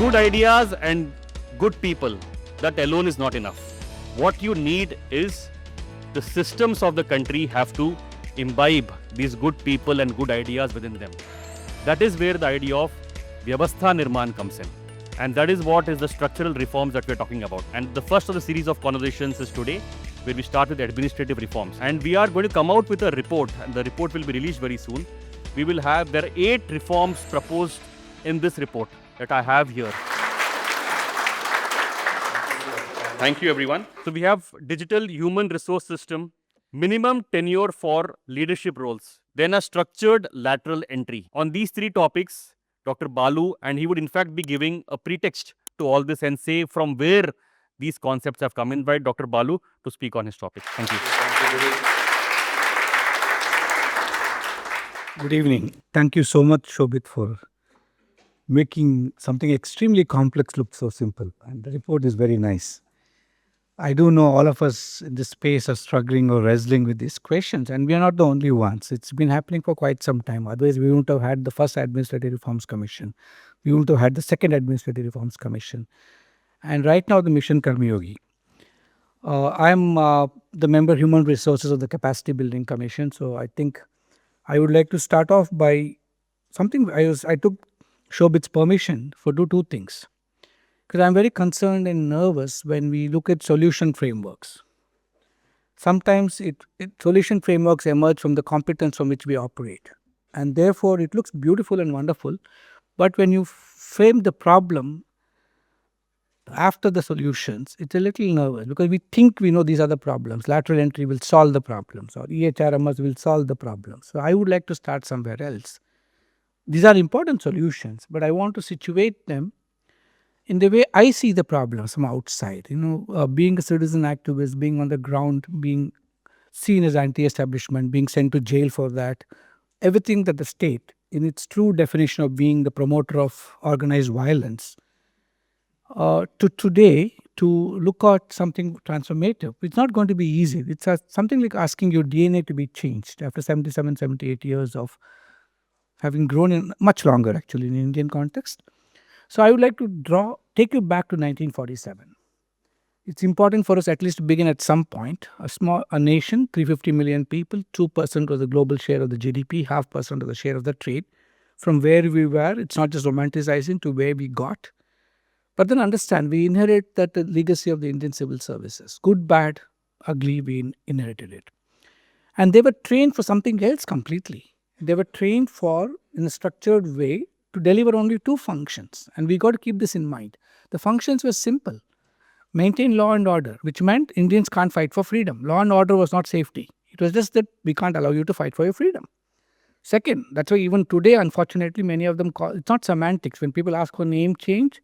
good ideas and good people, that alone is not enough. What you need is the systems of the country have to imbibe these good people and good ideas within them. That is where the idea of Vyavastha Nirman comes in. And that is what is the structural reforms that we're talking about. And the first of the series of conversations is today, where we start with administrative reforms. And we are going to come out with a report, and the report will be released very soon. There are 8 reforms proposed in this report that I have here. Thank you, everyone. So we have digital human resource system, minimum tenure for leadership roles, then a structured lateral entry. On these 3 topics, Dr. Balu, and he would in fact be giving a pretext to all this and say from where these concepts have come. Invite Dr. Balu to speak on his topic. Thank you. Good evening. Thank you so much, Shobit, for making something extremely complex look so simple. And the report is very nice. I do know all of us in this space are struggling or wrestling with these questions, and we are not the only ones. It's been happening for quite some time. Otherwise, we wouldn't have had the first Administrative Reforms Commission. We wouldn't have had the second Administrative Reforms Commission. And right now, the Mission Karma Yogi. I'm the member Human Resources of the Capacity Building Commission. So I think I would like to start off by something. I took Shobit's permission for two things. Because I'm very concerned and nervous when we look at solution frameworks. Sometimes solution frameworks emerge from the competence from which we operate. And therefore, it looks beautiful and wonderful. But when you frame the problem after the solutions, it's a little nervous because we think we know these are the problems. Lateral entry will solve the problems, or EHRMS will solve the problems. So I would like to start somewhere else. These are important solutions, but I want to situate them in the way I see the problems from outside. Being a citizen activist, being on the ground, being seen as anti-establishment, being sent to jail for that, everything that the state, in its true definition of being the promoter of organized violence, to today, to look at something transformative, it's not going to be easy. It's something like asking your DNA to be changed after 77, 78 years of having grown in much longer, actually, in Indian context. So I would like to take you back to 1947. It's important for us at least to begin at some point. A nation, 350 million people, 2% of the global share of the GDP, 0.5% of the share of the trade. From where we were, it's not just romanticizing to where we got. But then understand, we inherit that the legacy of the Indian civil services. Good, bad, ugly, we inherited it. And they were trained for something else completely. They were trained in a structured way, to deliver only 2 functions. And we got to keep this in mind. The functions were simple. Maintain law and order, which meant Indians can't fight for freedom. Law and order was not safety. It was just that we can't allow you to fight for your freedom. Second, that's why even today, unfortunately, many of them it's not semantics. When people ask for name change,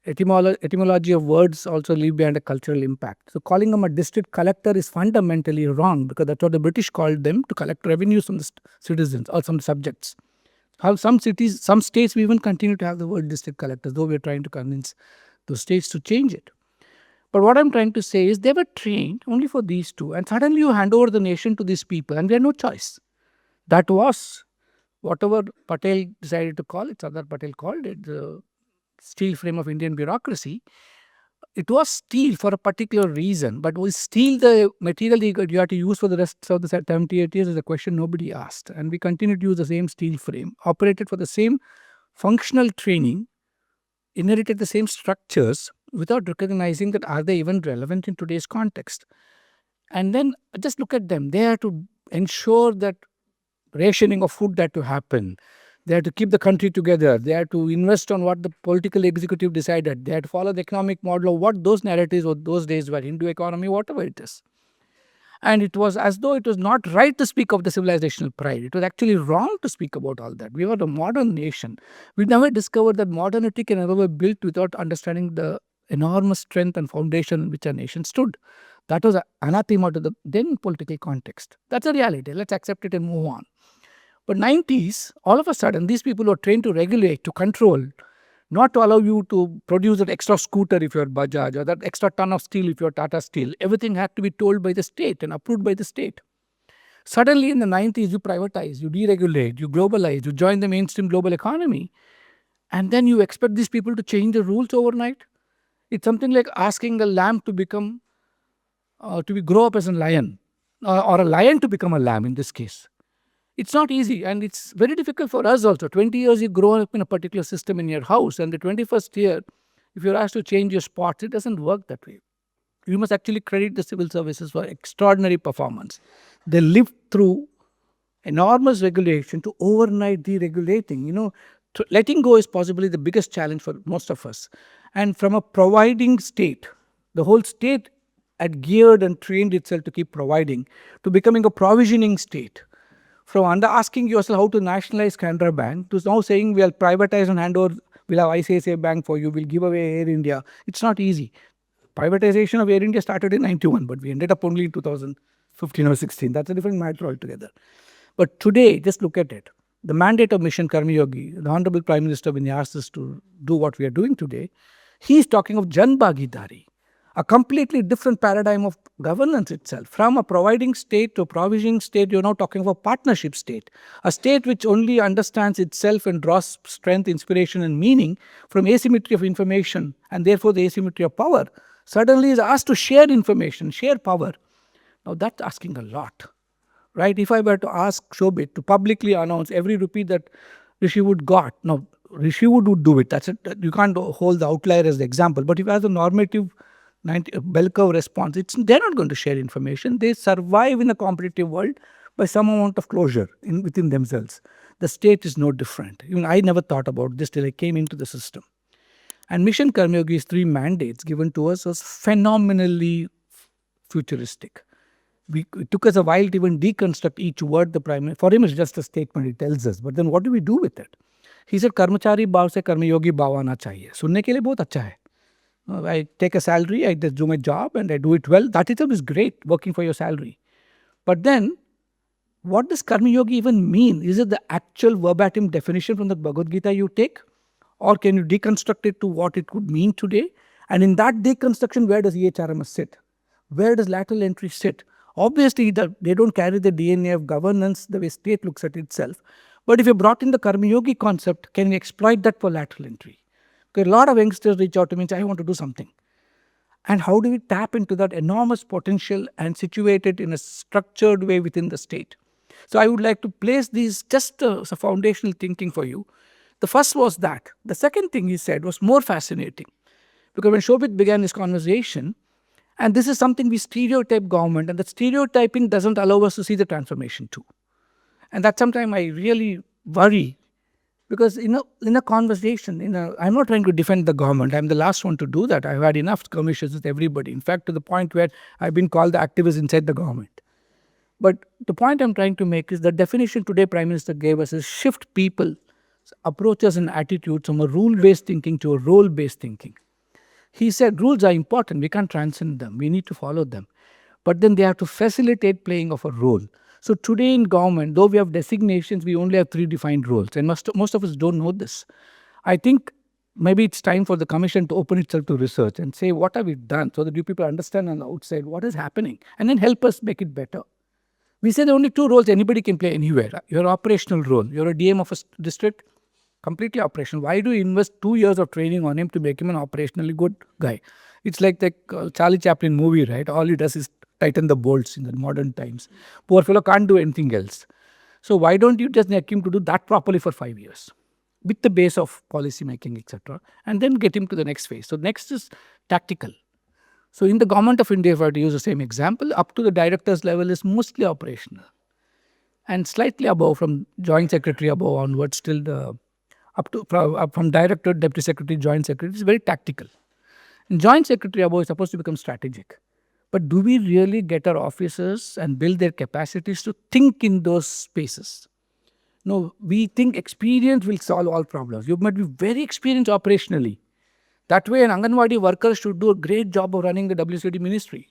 etymology of words also leave behind a cultural impact. So calling them a district collector is fundamentally wrong, because that's what the British called them, to collect revenues from the citizens or some subjects. How some states, we even continue to have the word district collectors, though we're trying to convince those states to change it. But what I'm trying to say is they were trained only for these 2. And suddenly you hand over the nation to these people and we had no choice. That was whatever Patel decided to call it, Sardar Patel called it, the steel frame of Indian bureaucracy. It was steel for a particular reason, but was steel the material you had to use for the rest of the 78 years is a question nobody asked. And we continued to use the same steel frame, operated for the same functional training, inherited the same structures without recognizing that are they even relevant in today's context. And then just look at them. They had to ensure that rationing of food had to happen. They had to keep the country together. They had to invest on what the political executive decided. They had to follow the economic model of what those narratives of those days were, Hindu economy, whatever it is. And it was as though it was not right to speak of the civilizational pride. It was actually wrong to speak about all that. We were a modern nation. We never discovered that modernity can never be built without understanding the enormous strength and foundation in which a nation stood. That was anathema to the then political context. That's a reality. Let's accept it and move on. But 90s, all of a sudden, these people were trained to regulate, to control, not to allow you to produce that extra scooter if you're Bajaj, or that extra ton of steel if you're Tata Steel. Everything had to be told by the state and approved by the state. Suddenly in the 90s, you privatize, you deregulate, you globalize, you join the mainstream global economy. And then you expect these people to change the rules overnight. It's something like asking a lamb to become grow up as a lion, or a lion to become a lamb in this case. It's not easy, and it's very difficult for us also. 20 years you grow up in a particular system in your house, and the 21st year, if you're asked to change your spots, it doesn't work that way. You must actually credit the civil services for extraordinary performance. They lived through enormous regulation to overnight deregulating. Letting go is possibly the biggest challenge for most of us. And from a providing state, the whole state had geared and trained itself to keep providing, to becoming a provisioning state. From under asking yourself how to nationalize Canara Bank to now saying we'll privatize and hand over, we'll have ICICI Bank for you, we'll give away Air India. It's not easy. Privatization of Air India started in 91, but we ended up only in 2015 or 16. That's a different matter altogether. But today, just look at it. The mandate of Mission Karmayogi, the Honorable Prime Minister, when he asked us to do what we are doing today, he's talking of Jan Bhagidari, a completely different paradigm of governance itself. From a providing state to a provisioning state, you're now talking of a partnership state, a state which only understands itself and draws strength, inspiration, and meaning from asymmetry of information, and therefore the asymmetry of power, suddenly is asked to share information, share power. Now that's asking a lot, right? If I were to ask Shobit to publicly announce every rupee that Rishi Wood got, now Rishi Wood do it. That's it. You can't hold the outlier as the example. But if as a normative bell curve response, they're not going to share information. They survive in a competitive world by some amount of closure within themselves. The state is no different. Even I never thought about this till I came into the system. And Mission Karmayogi's 3 mandates given to us was phenomenally futuristic. It took us a while to even deconstruct each word the Prime Minister. For him, it's just a statement, he tells us. But then what do we do with it? He said, कर्मचारी भाव से कर्मयोगी भाव आना चाहिए. सुनने के लिए बहुत अच्छा है. I take a salary, I just do my job and I do it well. That itself is great, working for your salary. But then, what does Karmayogi even mean? Is it the actual verbatim definition from the Bhagavad Gita you take? Or can you deconstruct it to what it could mean today? And in that deconstruction, where does EHRMS sit? Where does lateral entry sit? Obviously, they don't carry the DNA of governance the way state looks at itself. But if you brought in the Karmayogi concept, can you exploit that for lateral entry? Because a lot of youngsters reach out to me and say, I want to do something. And how do we tap into that enormous potential and situate it in a structured way within the state? So I would like to place these just as a foundational thinking for you. The first was that. The second thing he said was more fascinating. Because when Shobit began his conversation, and this is something we stereotype government, and that stereotyping doesn't allow us to see the transformation too. And that sometimes I really worry. Because in a conversation, I'm not trying to defend the government. I'm the last one to do that. I've had enough commissions with everybody. In fact, to the point where I've been called the activist inside the government. But the point I'm trying to make is the definition today Prime Minister gave us is shift people's approaches and attitudes from a rule-based thinking to a role-based thinking. He said rules are important. We can't transcend them. We need to follow them. But then they have to facilitate playing of a role. So today in government, though we have designations, we only have 3 defined roles. And most of us don't know this. I think maybe it's time for the commission to open itself to research and say, what have we done? So that you people understand on the outside what is happening. And then help us make it better. We say there are only 2 roles anybody can play anywhere. Your operational role. You're a DM of a district, completely operational. Why do you invest 2 years of training on him to make him an operationally good guy? It's like the Charlie Chaplin movie, right? All he does is tighten the bolts in the modern times. Poor fellow can't do anything else. So why don't you just make him to do that properly for 5 years with the base of policy making, etc., and then get him to the next phase. So next is tactical. So in the government of India, if I were to use the same example, up to the director's level is mostly operational. And slightly above, from joint secretary above onwards, till the from director, deputy secretary, joint secretary, is very tactical. And joint secretary above is supposed to become strategic. But do we really get our officers and build their capacities to think in those spaces? No, we think experience will solve all problems. You might be very experienced operationally. That way, an Anganwadi worker should do a great job of running the WCD ministry,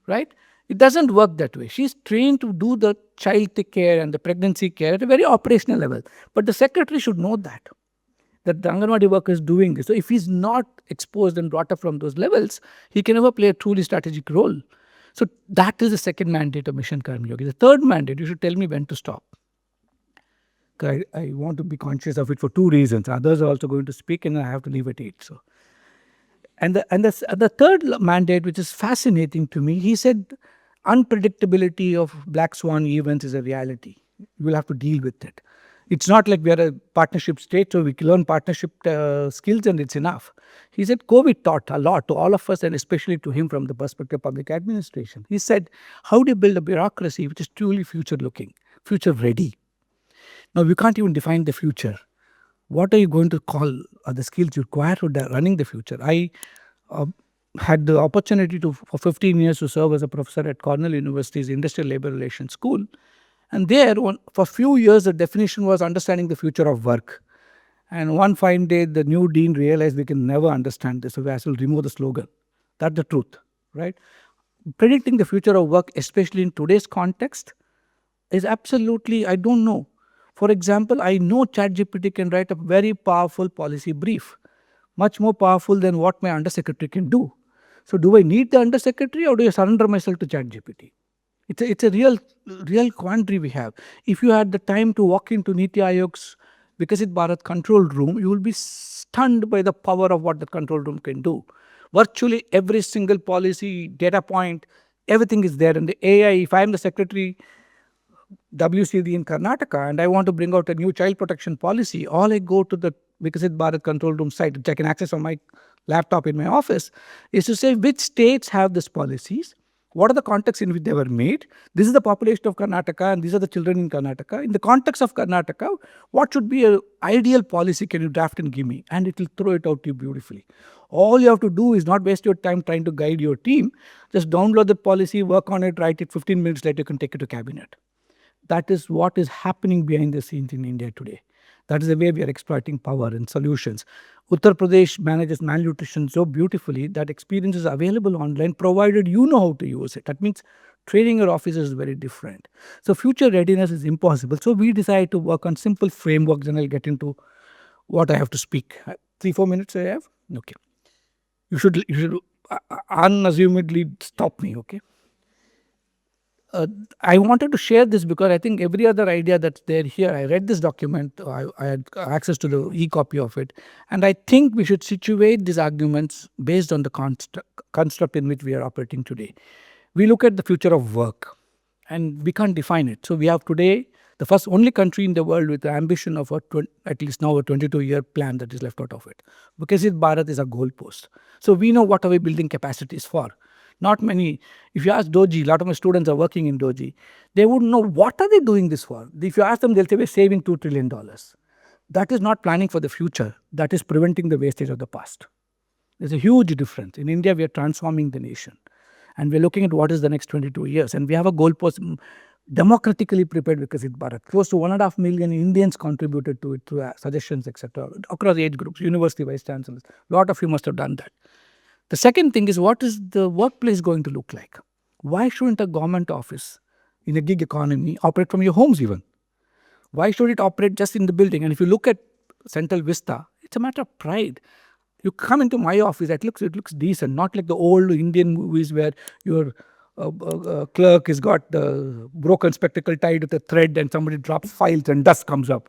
right? It doesn't work that way. She's trained to do the child care and the pregnancy care at a very operational level. But the secretary should know that the Anganwadi worker is doing this. So if he's not exposed and brought up from those levels, he can never play a truly strategic role. So that is the second mandate of Mission Karmayogi. The third mandate, you should tell me when to stop. I want to be conscious of it for two reasons. Others are also going to speak, and I have to leave at 8. So, and the third mandate, which is fascinating to me, he said unpredictability of black swan events is a reality. You will have to deal with it. It's not like we are a partnership state, so we can learn partnership skills and it's enough. He said COVID taught a lot to all of us and especially to him from the perspective of public administration. He said, how do you build a bureaucracy which is truly future looking, future ready? Now, you can't even define the future. What are you going to call the skills required for running the future? I uh, had the opportunity to, for 15 years, to serve as a professor at Cornell University's Industrial Labor Relations School. And there, for a few years, the definition was understanding the future of work. And one fine day, the new dean realized we can never understand this, so we have to remove the slogan. That's the truth, right? Predicting the future of work, especially in today's context, is absolutely, I don't know. For example, I know ChatGPT can write a very powerful policy brief, much more powerful than what my undersecretary can do. So do I need the undersecretary or do I surrender myself to ChatGPT? It's a real quandary we have. If you had the time to walk into Niti Ayog's Viksit Bharat control room, you will be stunned by the power of what the control room can do. Virtually every single policy, data point, everything is there. And the AI, if I am the secretary WCD in Karnataka and I want to bring out a new child protection policy, all I go to the Viksit Bharat control room site, which I can access on my laptop in my office, is to say which states have these policies, what are the contexts in which they were made, this is the population of Karnataka and these are the children in Karnataka. In the context of Karnataka, what should be an ideal policy can you draft and give me? And it will throw it out to you beautifully. All you have to do is not waste your time trying to guide your team. Just download the policy, work on it, write it, 15 minutes later you can take it to cabinet. That is what is happening behind the scenes in India today. That is the way we are exploiting power and solutions. Uttar Pradesh manages malnutrition so beautifully that experience is available online provided you know how to use it. That means training your officers is very different. So future readiness is impossible. So we decided to work on simple frameworks and I'll get into what I have to speak. 3-4 minutes I have? Okay. You should unassumedly stop me, okay? I wanted to share this because I think every other idea that's there here, I read this document, I had access to the e-copy of it, and I think we should situate these arguments based on the construct in which we are operating today. We look at the future of work, and we can't define it. So we have today the first only country in the world with the ambition of at least now a 22-year plan that is left out of it. Because Bharat is a goalpost. So we know what are we building capacities for. Not many. If you ask Doji, a lot of my students are working in Doji. They wouldn't know what are they doing this for. If you ask them, they'll say we're saving $2 trillion. That is not planning for the future. That is preventing the wastage of the past. There's a huge difference. In India, we are transforming the nation. And we're looking at what is the next 22 years. And we have a goalpost democratically prepared because it's Bharat. Close to 1.5 million Indians contributed to it through suggestions, etc. Across age groups, university vice chancellors. A lot of you must have done that. The second thing is, what is the workplace going to look like? Why shouldn't a government office in a gig economy operate from your homes even? Why should it operate just in the building? And if you look at Central Vista, it's a matter of pride. You come into my office, it looks decent, not like the old Indian movies where your clerk has got the broken spectacle tied with a thread and somebody drops files and dust comes up.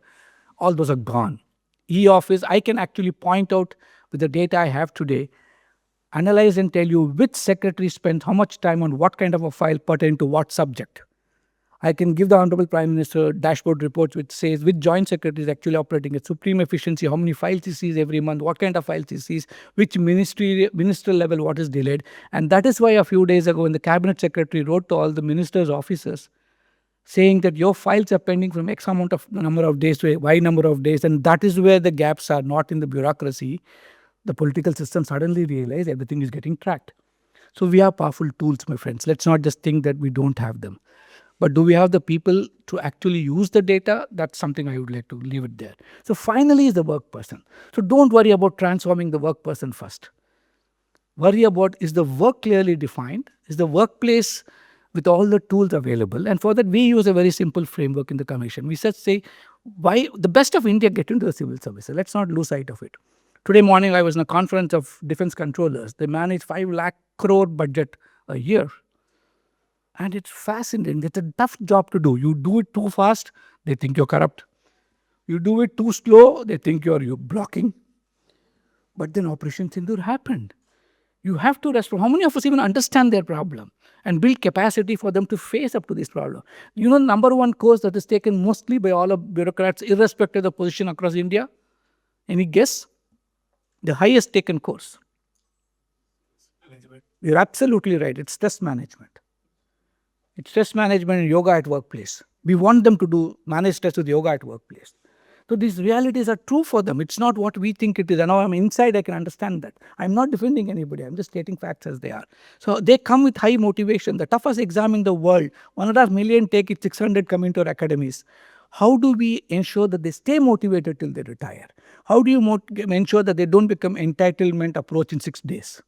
All those are gone. E-office, I can actually point out with the data I have today, analyze and tell you which secretary spent how much time on what kind of a file pertaining to what subject. I can give the Honorable Prime Minister dashboard reports which says which joint secretary is actually operating at supreme efficiency, how many files he sees every month, what kind of files he sees, which ministerial level what is delayed. And that is why a few days ago when the cabinet secretary wrote to all the ministers' offices saying that your files are pending from X amount of number of days to Y number of days, and that is where the gaps are, not in the bureaucracy. The political system suddenly realized everything is getting tracked. So we have powerful tools, my friends. Let's not just think that we don't have them. But do we have the people to actually use the data? That's something I would like to leave it there. So finally is the work person. So don't worry about transforming the work person first. Worry about, is the work clearly defined? Is the workplace with all the tools available? And for that, we use a very simple framework in the commission. We just say, why the best of India get into the civil services. Let's not lose sight of it. Today morning, I was in a conference of defense controllers. They manage 5 lakh crore budget a year. And it's fascinating. It's a tough job to do. You do it too fast, they think you're corrupt. You do it too slow, they think you're blocking. But then Operation Sindoor happened. You have to respond. How many of us even understand their problem and build capacity for them to face up to this problem? You know, number one course that is taken mostly by all of bureaucrats, irrespective of the position across India? Any guess? The highest taken course. You're absolutely right. It's stress management. It's stress management and yoga at workplace. We want them to manage stress with yoga at workplace. So these realities are true for them. It's not what we think it is. And now I'm inside, I can understand that. I'm not defending anybody. I'm just stating facts as they are. So they come with high motivation. The toughest exam in the world, 1.5 million take it, 600 come into our academies. How do we ensure that they stay motivated till they retire? How do you ensure that they don't become entitlement approach in 6 days,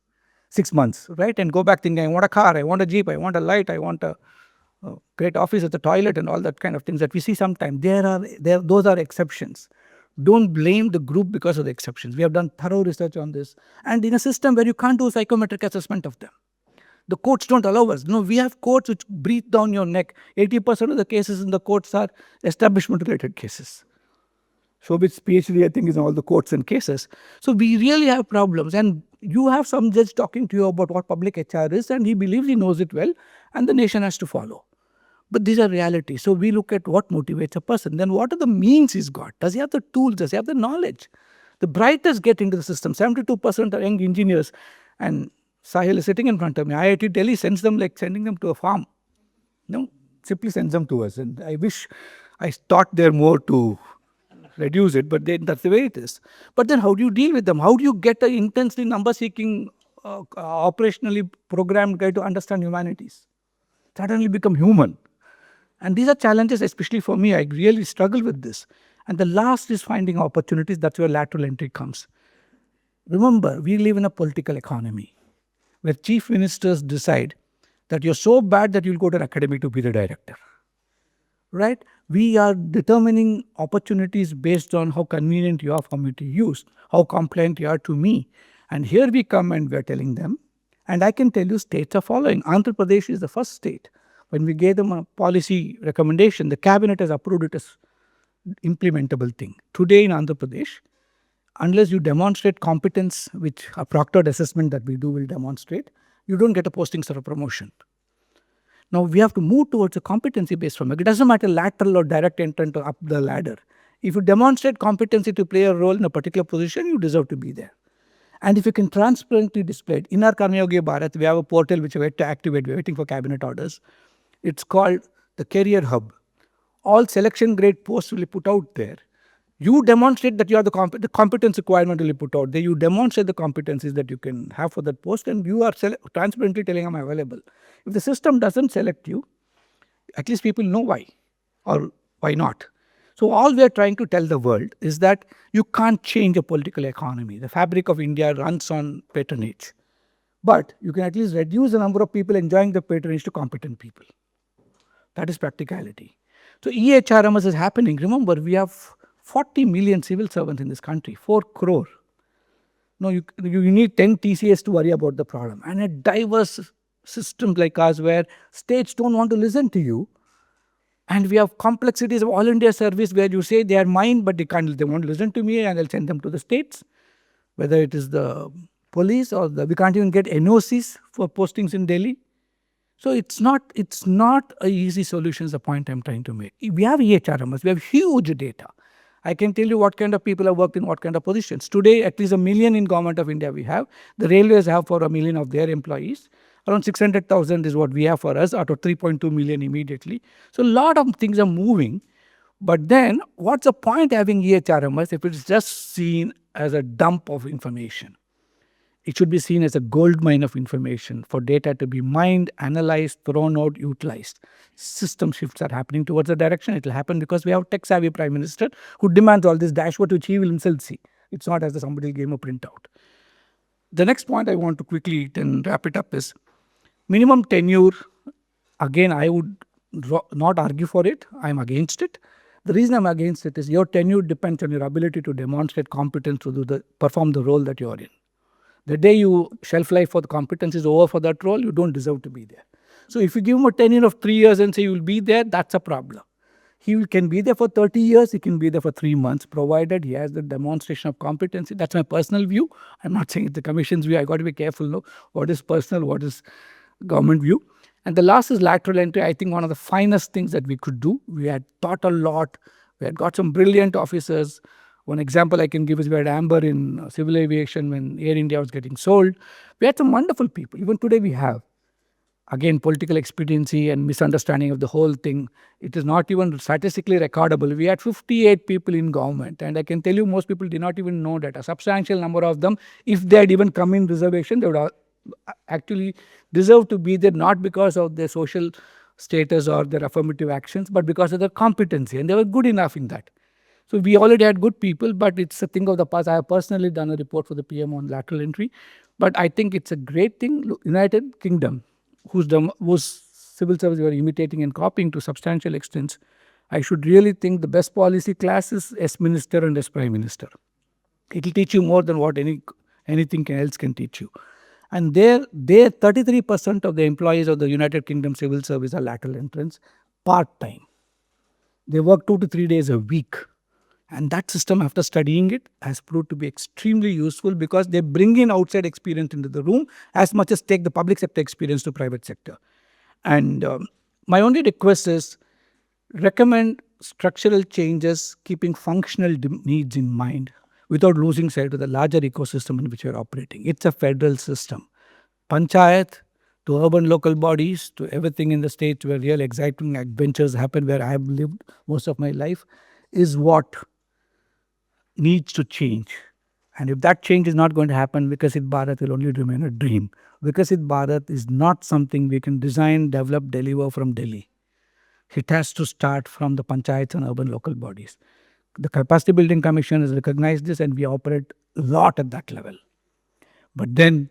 6 months, right? And go back thinking, I want a car, I want a jeep, I want a light, I want a great office at the toilet and all that kind of things that we see sometimes. Those are exceptions. Don't blame the group because of the exceptions. We have done thorough research on this. And in a system where you can't do psychometric assessment of them, the courts don't allow us. No, we have courts which breathe down your neck. 80% of the cases in the courts are establishment-related cases. Shobit's PhD, I think, is in all the courts and cases. So we really have problems. And you have some judge talking to you about what public HR is, and he believes he knows it well, and the nation has to follow. But these are realities. So we look at what motivates a person. Then what are the means he's got? Does he have the tools? Does he have the knowledge? The brightest get into the system. 72% are young engineers. And Sahil is sitting in front of me. IIT Delhi sends them like sending them to a farm. No, simply sends them to us. And I wish I taught there more to reduce it, but then that's the way it is. But then how do you deal with them? How do you get an intensely number-seeking, operationally programmed guy to understand humanities? Suddenly become human. And these are challenges, especially for me. I really struggle with this. And the last is finding opportunities. That's where lateral entry comes. Remember, we live in a political economy where chief ministers decide that you're so bad that you'll go to an academy to be the director. Right? We are determining opportunities based on how convenient you are for me to use, how compliant you are to me. And here we come and we are telling them, and I can tell you states are following. Andhra Pradesh is the first state. When we gave them a policy recommendation, the cabinet has approved it as implementable thing. Today in Andhra Pradesh, unless you demonstrate competence, which a proctored assessment that we do will demonstrate, you don't get a posting or a promotion. Now we have to move towards a competency-based framework. It doesn't matter lateral or direct entrant or up the ladder. If you demonstrate competency to play a role in a particular position, you deserve to be there. And if you can transparently display it, in our Yogi Bharat, we have a portal which we have to activate. We're waiting for cabinet orders. It's called the Career Hub. All selection grade posts will be put out there. You demonstrate that you are the competence requirement will be put out there. You demonstrate the competencies that you can have for that post, and you are transparently telling I'm available. If the system doesn't select you, at least people know why or why not. So all we are trying to tell the world is that you can't change a political economy. The fabric of India runs on patronage. But you can at least reduce the number of people enjoying the patronage to competent people. That is practicality. So EHRMS is happening. Remember, we have 40 million civil servants in this country, 4 crore. No, you need 10 TCS to worry about the problem. And a diverse system like ours where states don't want to listen to you. And we have complexities of all India service where you say they are mine, but they won't listen to me, and I'll send them to the states. Whether it is the police or we can't even get NOCs for postings in Delhi. So it's not a easy solution is the point I'm trying to make. We have EHRMS, we have huge data. I can tell you what kind of people have worked in what kind of positions. Today, at least 1 million in Government of India we have. The railways have for 1 million of their employees. Around 600,000 is what we have for us out of 3.2 million immediately. So a lot of things are moving. But then what's the point having EHRMS if it is just seen as a dump of information? It should be seen as a gold mine of information for data to be mined, analyzed, thrown out, utilized. System shifts are happening towards the direction. It will happen because we have a tech-savvy Prime Minister who demands all this dashboard which he will himself see. It's not as if somebody gave him a printout. The next point I want to quickly then wrap it up is minimum tenure. Again, I would not argue for it. I'm against it. The reason I'm against it is your tenure depends on your ability to demonstrate competence to perform the role that you're in. The day you shelf life for the competence is over for that role, you don't deserve to be there. So if you give him a tenure of 3 years and say you will be there, that's a problem. can be there for 30 years, he can be there for 3 months, provided he has the demonstration of competency. That's my personal view. I'm not saying it's the commission's view. I got to be careful, no? What is personal, what is government view? And the last is lateral entry. I think one of the finest things that we could do. We had thought a lot. We had got some brilliant officers. One example I can give is we had Amber in civil aviation when Air India was getting sold. We had some wonderful people. Even today we have. Again, political expediency and misunderstanding of the whole thing. It is not even statistically recordable. We had 58 people in government, and I can tell you most people did not even know that. A substantial number of them, if they had even come in reservation, they would actually deserve to be there, not because of their social status or their affirmative actions, but because of their competency, and they were good enough in that. So we already had good people, but it's a thing of the past. I have personally done a report for the PM on lateral entry, but I think it's a great thing. Look, United Kingdom, whose civil service we are imitating and copying to substantial extents, I should really think the best policy class is as minister and as prime minister. It will teach you more than what anything else can teach you. And there 33% of the employees of the United Kingdom civil service are lateral entrants, part-time. They work 2 to 3 days a week. And that system, after studying it, has proved to be extremely useful because they bring in outside experience into the room as much as take the public sector experience to private sector. And my only request is recommend structural changes keeping functional needs in mind without losing sight of the larger ecosystem in which we are operating. It's a federal system. Panchayat to urban local bodies to everything in the states where real exciting adventures happen, where I have lived most of my life, is what needs to change. And if that change is not going to happen, Viksit Bharat will only remain a dream. Viksit Bharat is not something we can design, develop, deliver from Delhi. It has to start from the panchayats and urban local bodies. The Capacity Building Commission has recognized this, and we operate a lot at that level. But then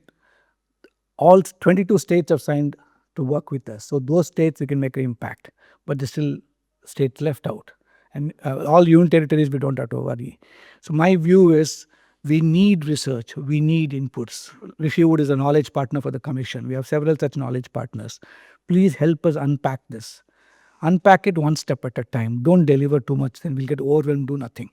all 22 states have signed to work with us. So those states we can make an impact, but there's still states left out. And all union territories we don't have to worry. So my view is we need research, we need inputs. Rishi Wood is a knowledge partner for the commission. We have several such knowledge partners. Please help us unpack this. Unpack it one step at a time. Don't deliver too much, then we'll get overwhelmed, do nothing.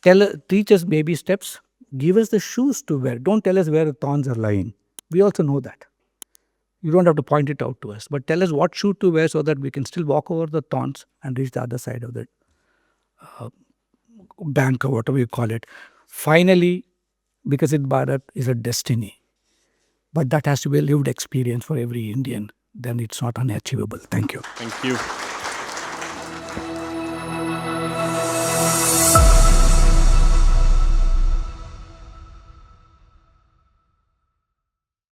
Teach us baby steps. Give us the shoes to wear. Don't tell us where the thorns are lying. We also know that. You don't have to point it out to us, but tell us what shoe to wear so that we can still walk over the thorns and reach the other side of the bank or whatever you call it. Finally, Viksit Bharat is a destiny, but that has to be a lived experience for every Indian. Then it's not unachievable. Thank you. Thank you.